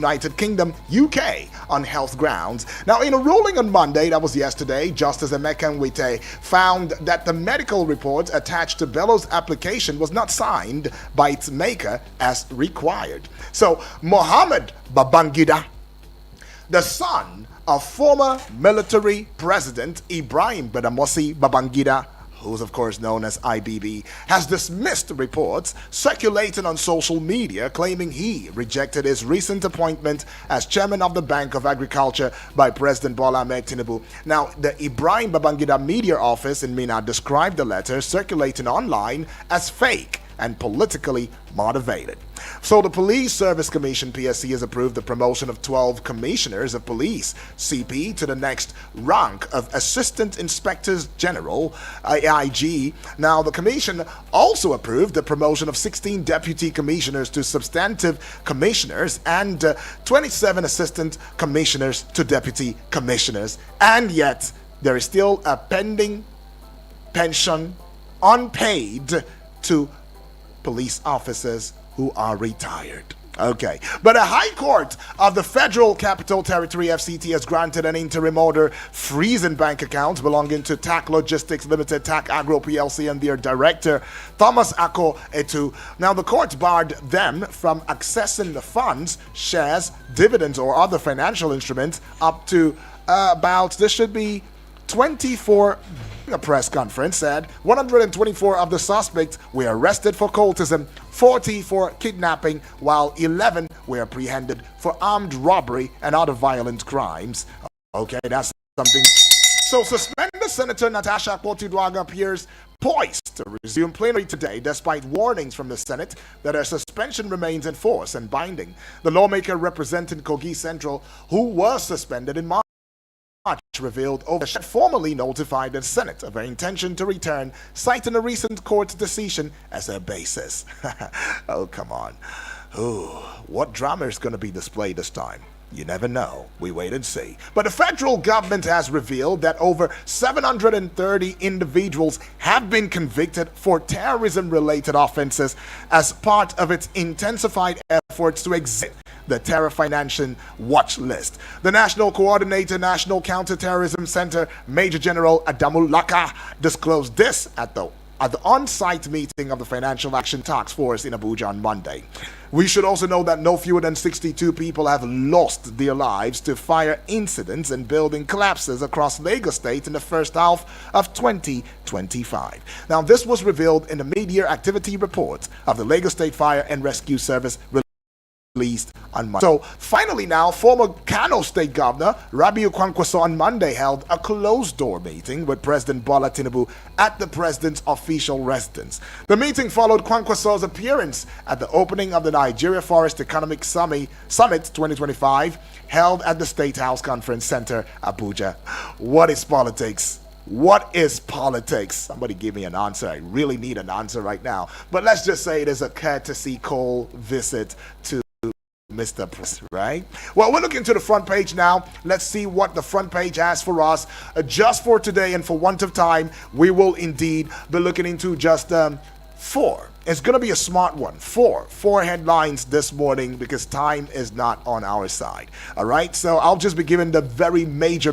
United Kingdom, UK, on health grounds. Now, in a ruling on Monday, that was yesterday, Justice Emeka Nwite found that the medical report attached to Bello's application was not signed by its maker as required. So, Mohammed Babangida, the son of former military president Ibrahim Badamasi Babangida, who's of course known as IBB, has dismissed reports circulating on social media claiming he rejected his recent appointment as chairman of the Bank of Agriculture by President Bola Ahmed Tinubu. Now, the Ibrahim Babangida media office in Mina described the letter circulating online as fake and politically motivated. So the Police Service Commission PSC has approved the promotion of 12 commissioners of police CP to the next rank of Assistant Inspectors General AIG. Now the commission also approved the promotion of 16 deputy commissioners to substantive commissioners and 27 assistant commissioners to deputy commissioners. And yet there is still a pending pension unpaid to police officers who are retired. Okay, but a High Court of the Federal Capital Territory FCT has granted an interim order freezing bank accounts belonging to TAC Logistics Limited, TAC Agro PLC, and their director Thomas Ako Etu. Now, the court barred them from accessing the funds, shares, dividends, or other financial instruments up to this should be 24. A press conference said 124 of the suspects were arrested for cultism, 40 for kidnapping, while 11 were apprehended for armed robbery and other violent crimes. Okay, that's something. So, suspended Senator Natasha Akpoti-Uduaghan appears poised to resume plenary today despite warnings from the Senate that her suspension remains in force and binding. The lawmaker representing Kogi Central, who was suspended in March, revealed had formally notified the Senate of her intention to return, citing a recent court decision as her basis. Oh, come on. Ooh, what drama is going to be displayed this time? You never know. We wait and see. But the federal government has revealed that over 730 individuals have been convicted for terrorism-related offenses as part of its intensified efforts to exit the Terror Financial Watch List. The National Coordinator, National Counterterrorism Center, Major General Adamu Laka, disclosed this at the on-site meeting of the Financial Action Task Force in Abuja on Monday. We should also know that no fewer than 62 people have lost their lives to fire incidents and building collapses across Lagos State in the first half of 2025. Now, this was revealed in the Mid-Year Activity Report of the Lagos State Fire and Rescue Service released on Monday. So finally now, former Kano State Governor Rabiu Kwankwaso on Monday held a closed-door meeting with President Bola Tinubu at the president's official residence. The meeting followed Kwankwaso's appearance at the opening of the Nigeria Forest Economic Summit 2025 held at the State House Conference Center, Abuja. What is politics? What is politics? Somebody give me an answer. I really need an answer right now. But let's just say it is a courtesy call visit to Mr. President, right? Well, we're looking to the front page now. Let's see what the front page has for us. Just for today and for want of time, we will indeed be looking into just four. It's going to be a smart one. Four headlines this morning because time is not on our side. All right. So I'll just be giving the very major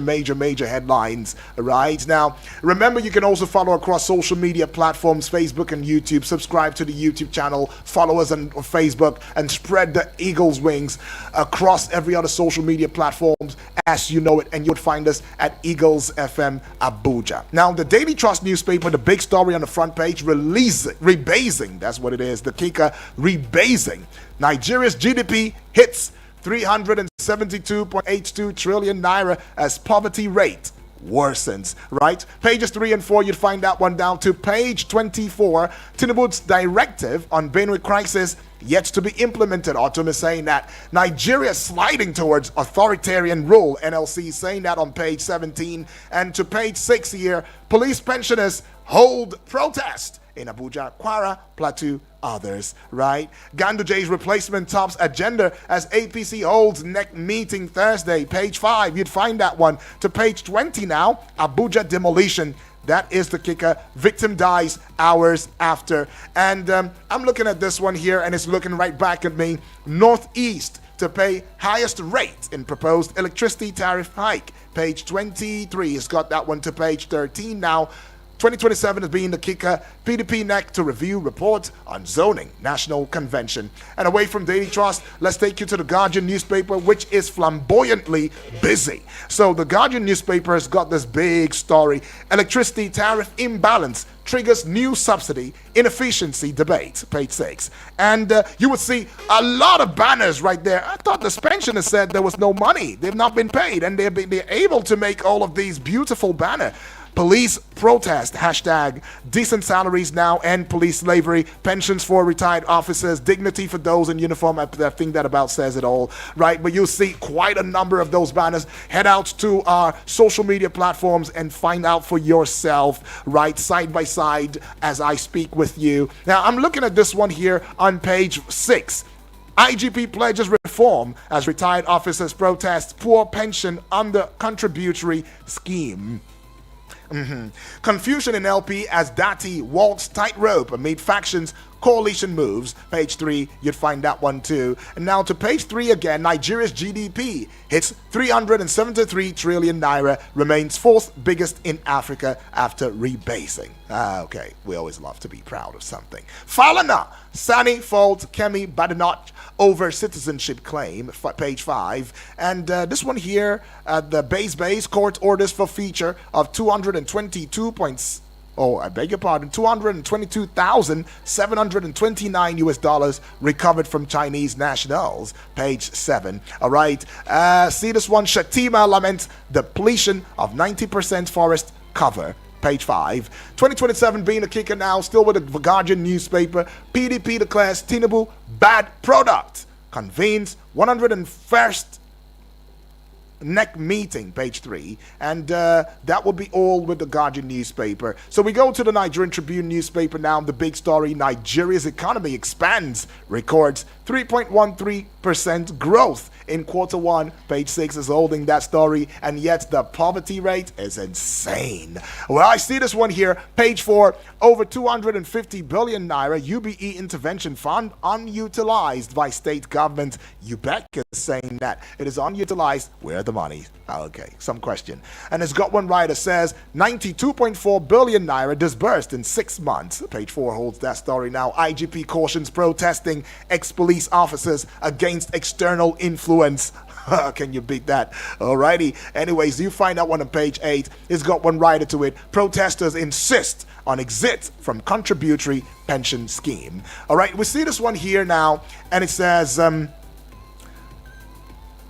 headlines. Right now, remember you can also follow across social media platforms, Facebook and YouTube. Subscribe to the YouTube channel, follow us on Facebook, and spread the eagle's wings across every other social media platforms as you know it. And you would find us at Eagles FM Abuja. Now, the Daily Trust newspaper, the big story on the front page, rebasing. That's what it is. The kicker, rebasing. Nigeria's GDP hits 372.82 trillion naira as poverty rate worsens, right? Pages 3 and 4, you'd find that one down to page 24. Tinubu's directive on Benue crisis yet to be implemented. Autumn is saying that Nigeria is sliding towards authoritarian rule. NLC is saying that on page 17. And to page 6 here, police pensioners hold protest in Abuja, Kwara, Plateau, others, right? Ganduje's replacement tops agenda as APC holds next meeting Thursday. Page 5, you'd find that one. To page 20 now, Abuja demolition. That is the kicker. Victim dies hours after. And I'm looking at this one here, and it's looking right back at me. Northeast to pay highest rate in proposed electricity tariff hike. Page 23 has got that one to page 13 now. 2027 is being the kicker. PDP NEC to review report on zoning national convention. And away from Daily Trust, let's take you to the Guardian newspaper, which is flamboyantly busy. So the Guardian newspaper has got this big story. Electricity tariff imbalance triggers new subsidy inefficiency debate, page 6. And you would see a lot of banners right there. I thought the pensioners said there was no money. They've not been paid, and they're able to make all of these beautiful banners. Police protest, hashtag decent salaries now, end police slavery, pensions for retired officers, dignity for those in uniform. I think that about says it all, right? But you'll see quite a number of those banners. Head out to our social media platforms and find out for yourself, right, side by side as I speak with you. Now, I'm looking at this one here on page 6. IGP pledges reform as retired officers protest poor pension under contributory scheme. Confusion in LP as Dati walks tightrope amid factions, coalition moves. Page 3, you'd find that one too. And now to page 3 again, Nigeria's GDP hits 373 trillion naira, remains fourth biggest in Africa after rebasing. Okay, we always love to be proud of something. Falana, Sani faults Kemi Badenoch over citizenship claim, page 5. And this one here, the base court orders for feature of 222,729 US dollars recovered from Chinese nationals, page 7. All right, see this one, Shatima laments depletion of 90% forest cover. Page 5. 2027 being a kicker now, still with the Guardian newspaper. PDP declares Tinubu bad product. Convenes 101st NEC meeting, page 3. And that will be all with the Guardian newspaper. So we go to the Nigerian Tribune newspaper now. The big story, Nigeria's economy expands, records 3.13% growth in quarter 1. Page 6 is holding that story, and yet the poverty rate is insane. Well, I see this one here, page 4, over 250 billion naira UBE intervention fund unutilized by state government. UBEC is saying that it is unutilized. Where are the money? Okay, some question. And it's got one writer says 92.4 billion naira disbursed in 6 months. Page 4 holds that story now. IGP cautions protesting ex-police officers against external influence. Can you beat that? Alrighty. Anyways, you find that one on page 8. It's got one writer to it. Protesters insist on exit from contributory pension scheme. Alright, we see this one here now, and it says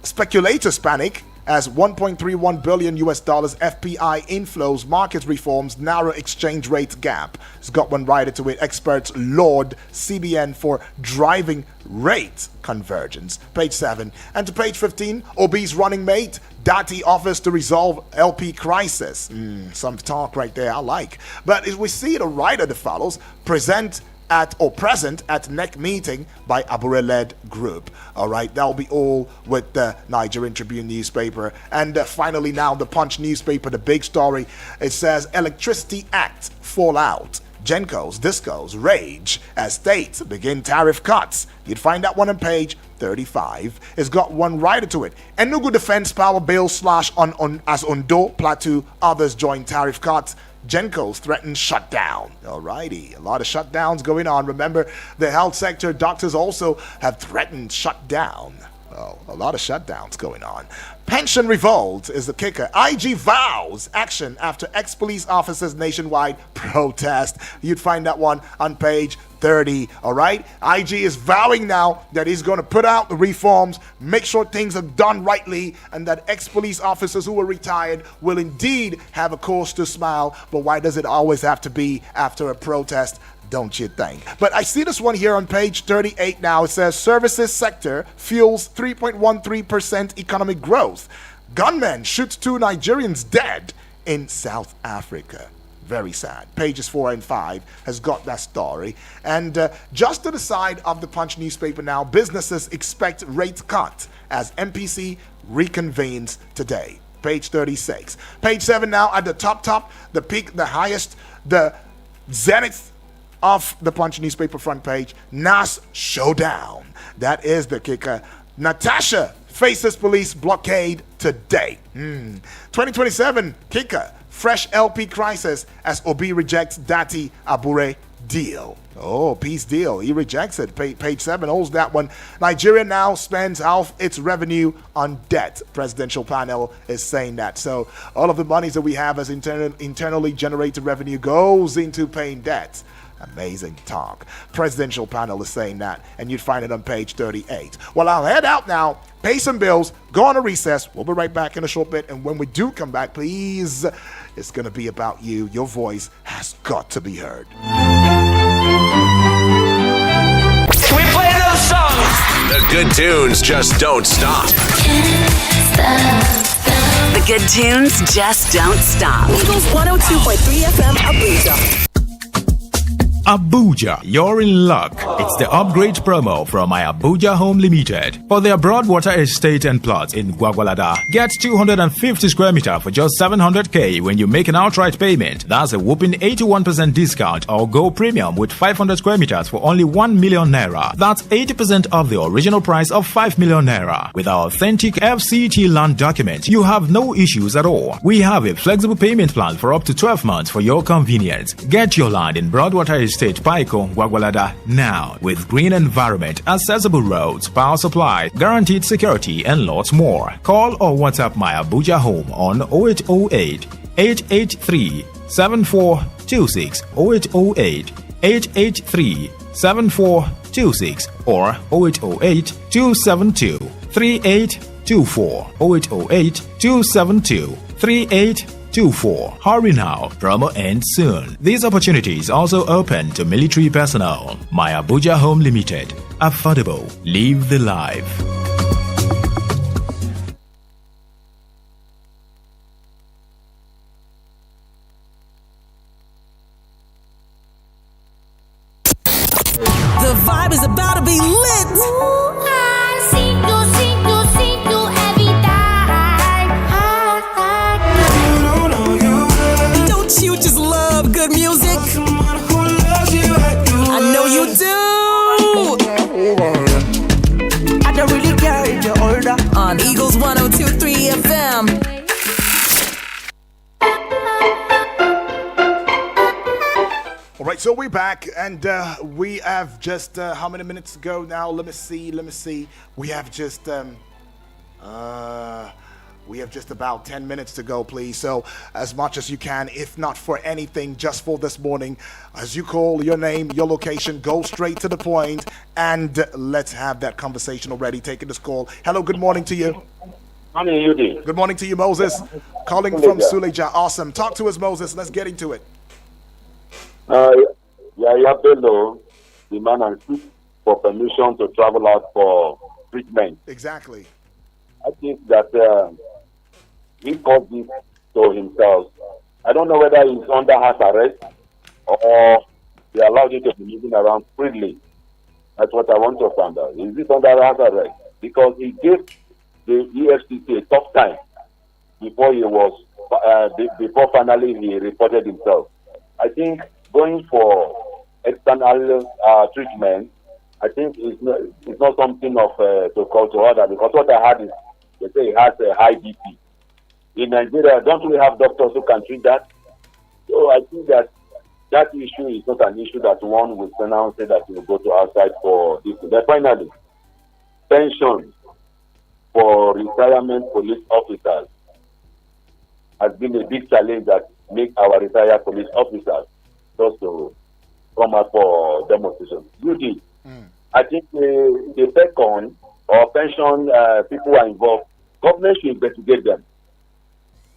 speculators panic as 1.31 billion US dollars FPI inflows, market reforms, narrow exchange rate gap. It's got one writer to it. Experts laud CBN for driving rate convergence. Page 7. And to page 15, Obi's running mate, Dati offers to resolve LP crisis. Some talk right there, I like. But as we see the writer that follows, present at NEC meeting by Abure-led group. All right, that'll be all with the Nigerian Tribune newspaper. And finally now the Punch newspaper, the big story. It says Electricity Act fallout. Gencos, discos rage as states begin tariff cuts. You'd find that one on page 35. It's got one writer to it. Enugu Defense Power Bill slash on as Ondo, Plateau, others join tariff cuts. Gencos threatens shutdown. Alrighty, a lot of shutdowns going on. Remember, the health sector, doctors also have threatened shutdown. Oh, a lot of shutdowns going on. Pension revolt is the kicker. IG vows action after ex-police officers nationwide protest. You'd find that one on page 30. All right, IG is vowing now that he's going to put out the reforms, make sure things are done rightly, and that ex-police officers who are retired will indeed have a cause to smile. But why does it always have to be after a protest? Don't you think? But I see this one here on page 38 now. It says services sector fuels 3.13% economic growth. Gunmen shoot 2 Nigerians dead in South Africa. Very sad. Pages 4 and 5 has got that story. And just to the side of the Punch newspaper now, businesses expect rate cut as MPC reconvenes today. Page 36. Page 7 now at the top, the peak, the highest, the zenith of the Punch newspaper front page, NAS showdown. That is the kicker. Natasha faces police blockade today. 2027 kicker, fresh LP crisis as Obi rejects Dati Abure deal. Oh, peace deal. He rejects it. Page 7 holds that one. Nigeria now spends half its revenue on debt. Presidential panel is saying that. So all of the monies that we have as internally generated revenue goes into paying debts. Amazing talk. Presidential panel is saying that, and you'd find it on page 38. Well, I'll head out now, pay some bills, go on a recess. We'll be right back in a short bit, and when we do come back, please, it's going to be about you. Your voice has got to be heard. We play those songs. The good tunes just don't stop. The good tunes just don't stop. Eagles 102.3 FM Abuja. Abuja, you're in luck. It's the upgrade promo from my Abuja Home Limited. For their Broadwater estate and plots in Gwagwalada, get 250 square meter for just 700k when you make an outright payment. That's a whopping 81% discount, or go premium with 500 square meters for only 1 million naira. That's 80% of the original price of 5 million naira. With our authentic FCT land document, you have no issues at all. We have a flexible payment plan for up to 12 months for your convenience. Get your land in Broadwater Estate, Paiko, Gwagwalada now, with green environment, accessible roads, power supply, guaranteed security, and lots more. Call or WhatsApp my Abuja Home on 0808 883 7426, 0808 883 7426, or 0808 272 3824, 0808 272 3824. Hurry now, promo ends soon. This opportunity is also open to military personnel. My Abuja Home Limited. Affordable. Live the life. The vibe is about to be lit. Don't you just love good music? I know you do. I don't really care if you're older. On Eagles 102.3 FM. All right, so we're back, and we have just how many minutes to go now? Let me see. We have just about 10 minutes to go, please. So as much as you can, if not for anything, just for this morning, as you call your name, your location, go straight to the point, and let's have that conversation already. Taking this call. Hello, good morning to you. Morning, Yudi. Good morning to you, Moses. Calling from Suleja. Awesome. Talk to us, Moses. Let's get into it. Yaya Bello, the man and seek for permission to travel out for treatment. Exactly. I think that he caused this to himself. I don't know whether he's under house arrest or they allowed him to be moving around freely. That's what I want to find out. Is this under house arrest? Because he gave the EFCC a tough time before before finally he reported himself. I think going for external treatment, I think it's not something of to call to order, because what I heard is they say he has a high BP. In Nigeria, don't we have doctors who can treat that? So I think that issue is not an issue that one will now say that he will go to outside for this. But finally, pension for retirement police officers has been a big challenge that make our retired police officers just to come out for demonstration. I think the PECON or pension people who are involved, government should investigate them.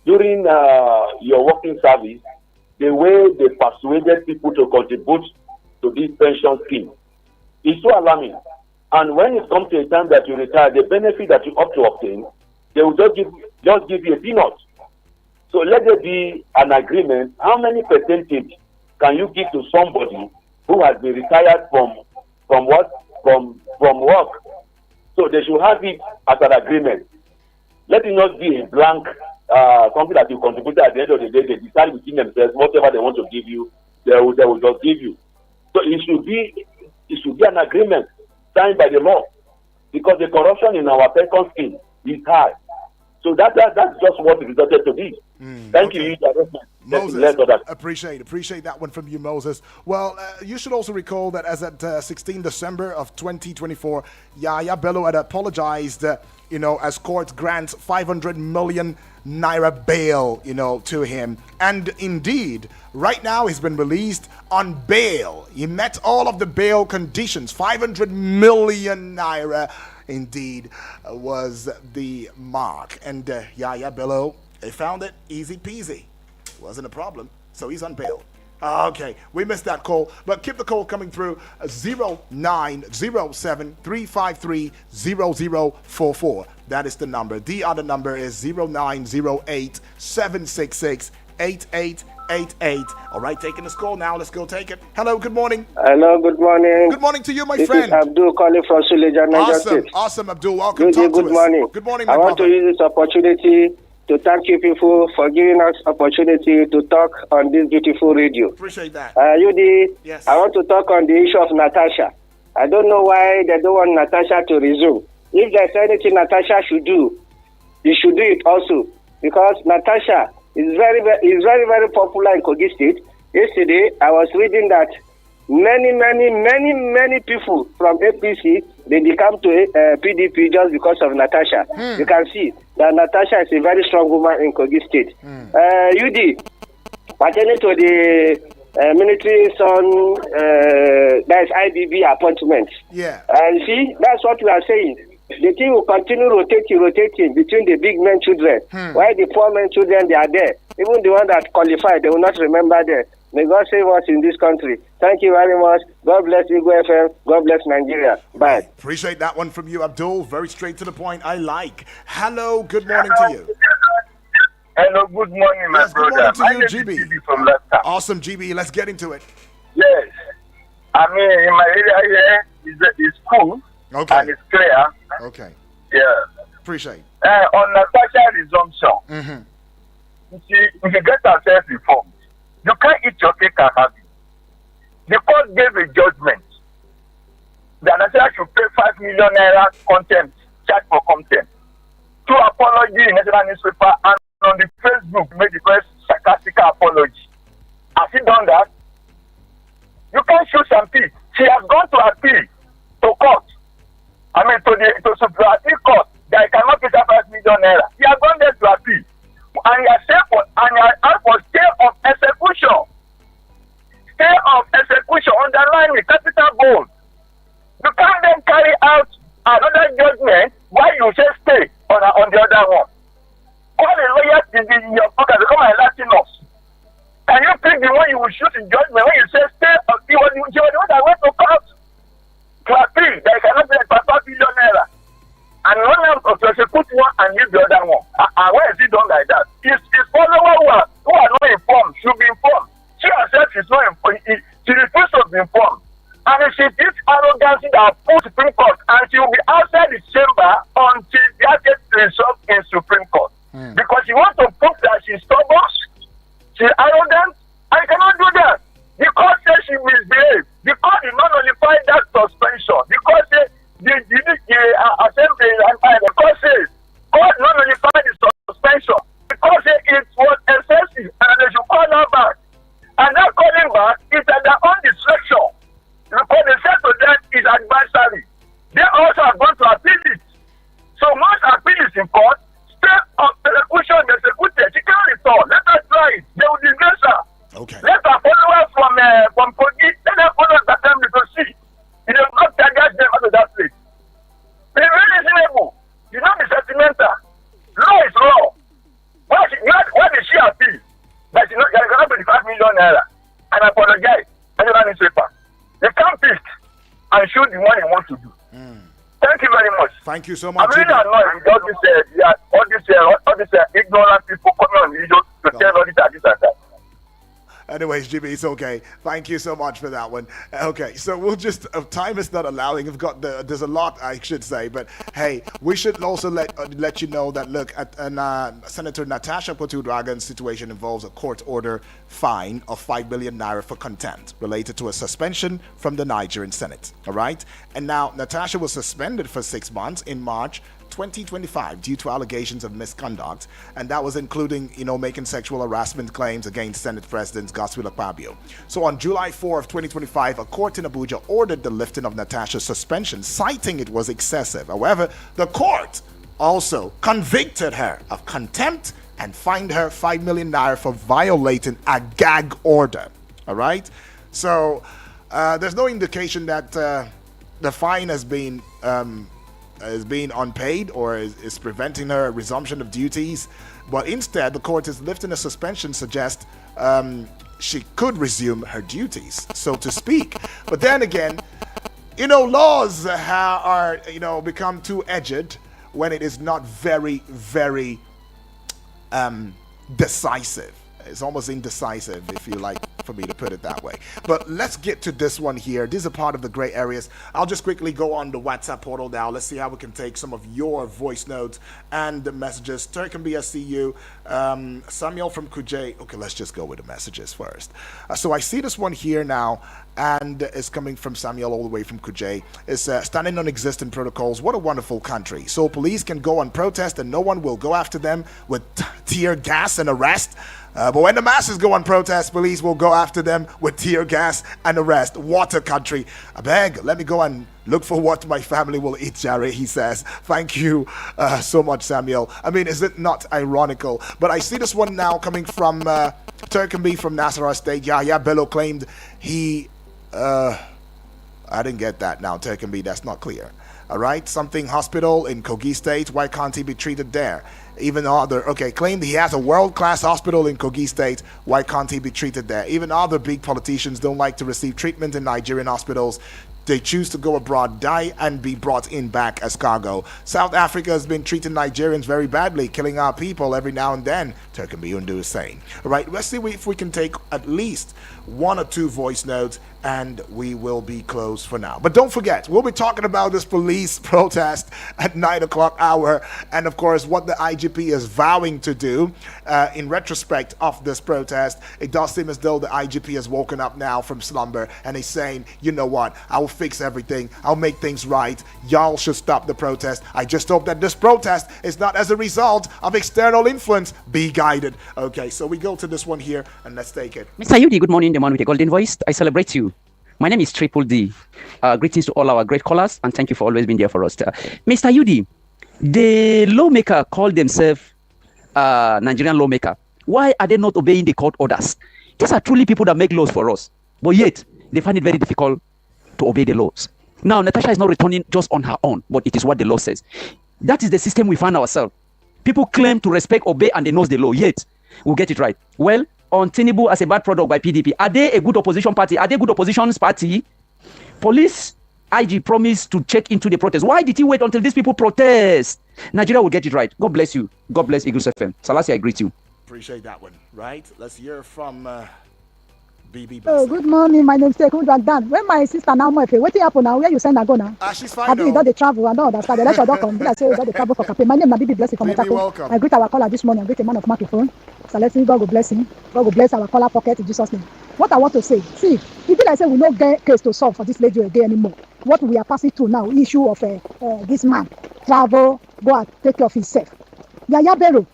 During your working service, the way they persuaded people to contribute to this pension scheme is so alarming. And when it comes to a time that you retire, the benefit that you ought to obtain, they will just give you a peanut. So let there be an agreement. How many percentage can you give to somebody who has been retired from work? So they should have it as an agreement. Let it not be a blank something that you contribute. At the end of the day, they decide within themselves whatever they want to give you, they will just give you. So it should be an agreement signed by the law. because the corruption in our pension scheme is high. So that's just what it resulted to be. Thank you. Moses, appreciate that one from you, Moses. Well, you should also recall that as at 16 December of 2024, Yaya Bello had apologized, as court grants 500 million naira bail, to him. And indeed, right now he's been released on bail. He met all of the bail conditions. 500 million naira, indeed, was the mark. And Yaya Bello, they found it easy peasy. Wasn't a problem, so he's on bail. Okay, we missed that call, but keep the call coming through 0907-353-0044. That is the number. The other number is 0908-766-8888. All right, taking this call now. Let's go take it. Hello, good morning. Hello, good morning. Good morning to you, my this friend. Is Abdul calling from Suleja, Niger State. Awesome, Abdul. Welcome. Good morning. Good morning, my I want brother. to use this opportunity to thank you people for giving us opportunity to talk on this beautiful radio. Appreciate that. Yudi, yes. I want to talk on the issue of Natasha. I don't know why they don't want Natasha to resume. If there's anything Natasha should do, you should do it also. Because Natasha is very, very popular in Kogi State. Yesterday, I was reading that many people from APC, they become to PDP just because of Natasha. You can see that Natasha is a very strong woman in Kogi State. UD, pertaining to the military son, that is IBB appointment. Yeah. And see, that's what we are saying. The thing will continue rotating between the big men children. While the poor men children, they are there. Even the one that qualified, they will not remember them. May God save us in this country. Thank you very much. God bless Eagle FM. God bless Nigeria. Bye. Appreciate that one from you, Abdul. Very straight to the point. I like. Hello, good morning to you. Hello, good morning, my brother. Good morning to you, GB. GB. From Leicester. Awesome, GB. Let's get into it. Yes. I mean, in my area here, it's cool. Okay. And it's clear. Okay. Yeah. Appreciate. On Natasha resumption, you see, if you get ourselves informed, you can't eat your cake and have it. The court gave a judgment that Natasha should pay 5 million naira contempt, charge for contempt. Two apology in national newspaper and on the Facebook made the first sarcastic apology. Has he done that? You can't shoot some people. She has gone to appeal to court. I mean, to Supreme Court that he cannot pay 5 million naira. He has gone there to appeal. And he has asked for stay of execution. Stay of execution underlined with capital bold. You can't then carry out another judgment while you say stay on the other one. All the lawyers in your pocket become enlightening us. Can you pick the one you will shoot in judgment when you say stay? You were the one that went to court. Class 3, that you cannot pay 5 billion naira. And one of to execute one and leave the other one. And why is it done like that? His followers who are not informed should be informed. She herself is not informed. She refuses to be informed. And if she this arrogance that put Supreme Court, and she will be outside the chamber until the case resolved in Supreme Court. Because she wants to prove that she's stubborn, she's arrogant, and you cannot do that. The court says she misbehaved. The court did not nullify that suspension. The court says the assembly and the court says court not nullify the suspension. The court says it was excessive and they should call her back. And that calling back is at their own discretion. Because they said to them is advisory. They also are going to appeal it. So once appeal is in court, state of execution executed. She can't return. Let her try it. They will dismiss her. Okay. Let her follow us from Kogi. Let her follow us assembly to see. It is not target them out of that place. Be reasonable. You not be sentimental. Law is law. Why did she appeal? That she cannot pay 5 million naira and apologize. And you newspaper. They can't pick and shoot the one they want to do. Thank you very much. Thank you so much. I'm really annoyed with all these ignorant people coming on the video to tell all this and that. Anyway, anyways, Jimmy, it's okay. Thank you so much for that one. Okay, so we'll just time is not allowing. We've got there's a lot I should say, but hey, we should also let you know that look at Senator Natasha Potu-Dragon's situation involves a court order fine of 5 billion naira for contempt related to a suspension from the Nigerian Senate. All right, and now Natasha was suspended for 6 months in March 2025 due to allegations of misconduct, and that was including, making sexual harassment claims against Senate President Godswill Akpabio. So on July 4 of 2025, a court in Abuja ordered the lifting of Natasha's suspension, citing it was excessive. However, the court also convicted her of contempt and fined her 5 million naira for violating a gag order. All right, so there's no indication that the fine has been is being unpaid or is preventing her resumption of duties, but instead the court is lifting a suspension, suggests she could resume her duties, so to speak. But then again, laws are become two-edged when it is not very, very decisive. It's almost indecisive, if you like for me to put it that way. But let's get to this one here. These are part of the gray areas. I'll just quickly go on the WhatsApp portal now. Let's see how we can take some of your voice notes and the messages. Turkenby, I see you. Samuel from Kuje. Okay, let's just go with the messages first. So I see this one here now, and it's coming from Samuel all the way from Kuje. It's standing on existing protocols. What a wonderful country. So police can go on protest and no one will go after them with tear gas and arrest. But when the masses go on protest, police will go after them with tear gas and arrest. What a country. I beg, let me go and look for what my family will eat, Jerry, he says. Thank you so much, Samuel. I mean, is it not ironical? But I see this one now coming from Turkenby from Nasarawa State. Yahya Bello claimed he... I didn't get that now, Turkenby. That's not clear. All right, something hospital in Kogi State. Why can't he be treated there? Even claimed he has a world-class hospital in Kogi State. Why can't he be treated there? Even other big politicians don't like to receive treatment in Nigerian hospitals. They choose to go abroad, die, and be brought in back as cargo. South Africa has been treating Nigerians very badly, killing our people every now and then, Turkenby Undu is saying. All right, let's see if we can take at least one or two voice notes, and we will be closed for now. But don't forget, we'll be talking about this police protest at 9 o'clock hour, and of course, what the IGP is vowing to do in retrospect of this protest. It does seem as though the IGP has woken up now from slumber, and he's saying, you know what, I will fix everything. I'll make things right. Y'all should stop the protest. I just hope that this protest is not as a result of external influence. Be guided. Okay, so we go to this one here, and let's take it. Mr. Yudi, good morning, the man with the golden voice. I celebrate you. My name is Triple D. Greetings to all our great callers, and thank you for always being there for us. Mr. Yudi, the lawmaker called themselves Nigerian lawmaker. Why are they not obeying the court orders? These are truly people that make laws for us, but yet they find it very difficult to obey the laws. Now, Natasha is not returning just on her own, but it is what the law says. That is the system we find ourselves. People claim to respect, obey, and they know the law, yet we'll get it right. Well, on Tinubu as a bad product by PDP, are they a good opposition party? Are they good opposition party? Police IG promised to check into the protest. Why did he wait until these people protest? Nigeria will get it right. God bless you. God bless Eagles FM. Salasi, I greet you. Appreciate that one, right? Let's hear from BB. Oh, good morning. My name is Tekun Dragdan. When my sister now what happened now? Where you send her go now? She's fine. I think you don't travel. I don't understand. The election don't come. I say you don't travel for campaign. My name is BB Blessing from Otako. I greet our caller this morning. I greet a man of microphone. So let's see, God will bless him. God will bless our caller pocket in Jesus' name. What I want to say, see, if you like say we don't get case to solve for this lady again anymore. What we are passing through now, issue of this man travel, go and take care of himself. Yaya Bello.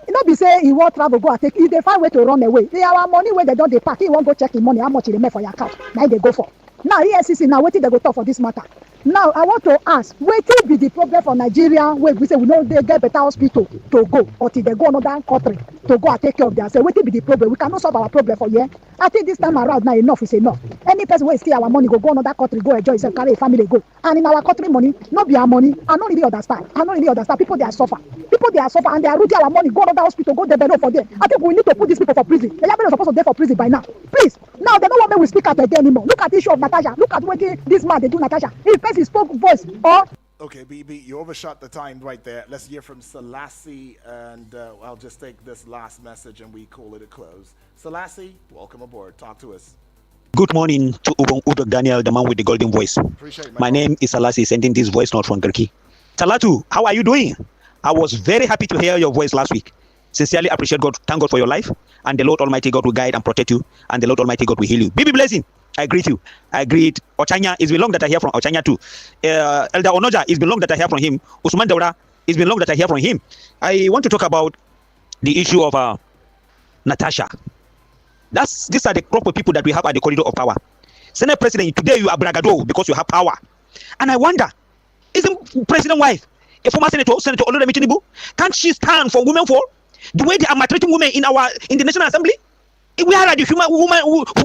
You know, be say he won't travel, go and take. If they find way to run away, they our money where they don't they pack. He won't go check his money, how much he remain for your account. Now they go for. Now EFCC now waiting they go talk for this matter. Now I want to ask, wetin be the problem for Nigeria where we say we know they get better hospital to go until they go another country to go and take care of themselves. Wetin be the problem? We cannot solve our problem for here. I think this time around now enough is enough. Any person wey steal our money go another country, go enjoy himself, carry a family go. And in our country money, not be our money. I don't really understand. People they are suffer. And they are rooting our money, go another hospital, go develop for them. I think we need to put these people for prison. They are supposed to be for prison by now. Please. Now they don't want me to speak out again anymore. Look at the issue of Natasha. Look at what this man they do Natasha. If person spoke voice or Okay, BB, you overshot the time right there. Let's hear from Selassie, and I'll just take this last message and we call it a close. Selassie, welcome aboard. Talk to us. Good morning to Ubek Daniel, the man with the golden voice. Appreciate my name is Selassie, sending this voice note from Turkey. Talatu, how are you doing? I was very happy to hear your voice last week. Sincerely appreciate God. Thank God for your life. And the Lord Almighty God will guide and protect you. And the Lord Almighty God will heal you. BB Blessing, I greet you. I greet Ochanya. It's been long that I hear from Ochanya too. Elder Onoja, it's been long that I hear from him. Usman Daura, it's been long that I hear from him. I want to talk about the issue of Natasha. These are the crop of people that we have at the corridor of power. Senate President, today you are bragado because you have power. And I wonder, isn't President wife a former Senator Oloremi Tinubu? Can't she stand for women for the way they are maltreating women in the National Assembly? Where are the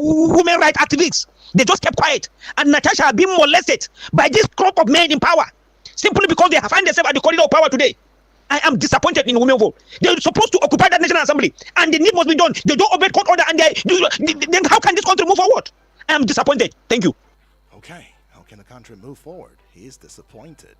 women rights activists? They just kept quiet. And Natasha has been molested by this crop of men in power simply because they find themselves at the corridor of power today. I am disappointed in women vote. They're supposed to occupy that National Assembly, and the need must be done. They don't obey court order, and then how can this country move forward? I am disappointed. Thank you. Okay, how can the country move forward? He is disappointed.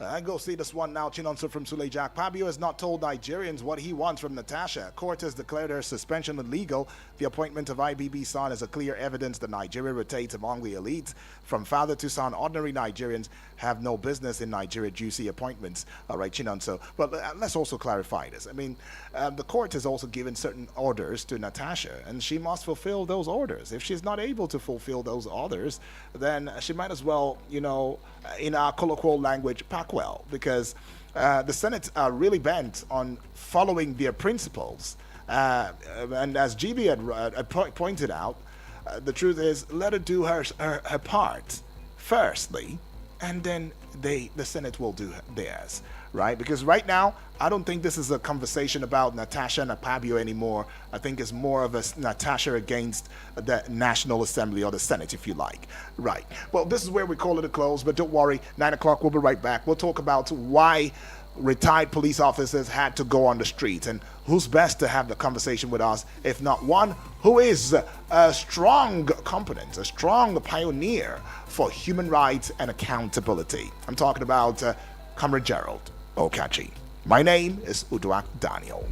I go see this one now. Chinonso from Sulejak. Pabio has not told Nigerians what he wants from Natasha. Court has declared her suspension illegal. The appointment of IBB son is a clear evidence that Nigeria rotates among the elites. From father to son, ordinary Nigerians have no business in Nigeria juicy appointments. All right, Chinonso. But let's also clarify this. I mean, the court has also given certain orders to Natasha, and she must fulfill those orders. If she's not able to fulfill those orders, then she might as well, in our colloquial language, pack well, because the Senate are really bent on following their principles. And as GB had pointed out, the truth is, let her do her part firstly, and then the Senate will do theirs, right? Because right now, I don't think this is a conversation about Natasha and Akpabio anymore. I think it's more of a Natasha against the National Assembly or the Senate, if you like. Right. Well, this is where we call it a close, but don't worry, 9 o'clock, we'll be right back. We'll talk about why retired police officers had to go on the streets, and who's best to have the conversation with us, if not one who is a strong component, a strong pioneer for human rights and accountability. I'm talking about Comrade Gerald Okachi. My name is Uduak Daniel.